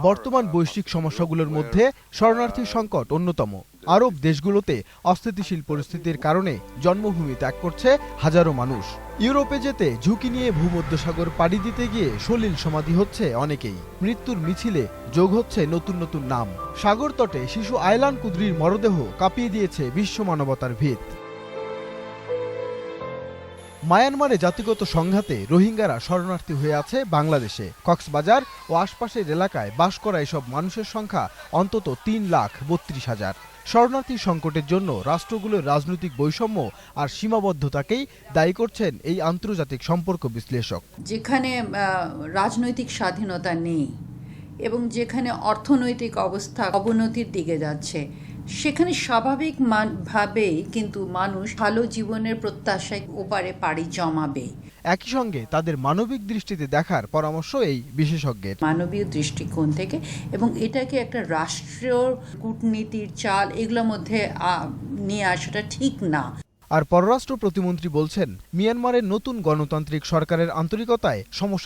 বর্তমান বৈশ্বিক সমস্যাগুলোর মধ্যে শরণার্থী সংকট অন্যতম। আরব দেশগুলোতে অস্থিতিশীল পরিস্থিতির কারণে জন্মভূমি ত্যাগ করছে হাজারো মানুষ। ইউরোপে যেতে ঝুঁকি নিয়ে ভূমধ্যসাগর পাড়ি দিতে গিয়ে সলিল সমাধি হচ্ছে অনেকেই। মৃত্যুর মিছিলে যোগ হচ্ছে নতুন নতুন নাম। সাগর তটে শিশু আয়লান কুদ্রির মরদেহ কাঁপিয়ে দিয়েছে বিশ্ব মানবতার ভিত। মায়ানমারে জাতিগত সংঘাতে রোহিঙ্গারা শরণার্থী হয়ে আছে বাংলাদেশে। কক্সবাজার ও আশপাশের এলাকায় বাস করা এসব মানুষের সংখ্যা অন্তত ৩,৩২,০০০। শরণার্থী সংকটের জন্য রাষ্ট্রগুলোর রাজনৈতিক বৈষম্য আর সীমাবদ্ধতাকেই দায়ী করছেন এই আন্তর্জাতিক সম্পর্ক বিশ্লেষক। যেখানে রাজনৈতিক স্বাধীনতা নেই এবং যেখানে অর্থনৈতিক অবস্থা অবনতির দিকে যাচ্ছে, সেখানে স্বাভাবিকভাবেই কিন্তু মানুষ ভালো জীবনের প্রত্যাশায় ওপারে পাড়ি জমাবে। একই সঙ্গে তাদের মানবিক দৃষ্টিতে দেখার পরামর্শ এই বিশেষজ্ঞের। মানবীয় দৃষ্টিকোণ থেকে, এবং এটাকে একটা রাষ্ট্রীয় কূটনীতির চাল এগুলোর মধ্যে নিয়ে আসাটা ঠিক না। আর পররাষ্ট্র প্রতিমন্ত্রী বলছেন, মিয়ানমারের নতুন গণতান্ত্রিক সরকারের আন্তরিকতায় সমস্যা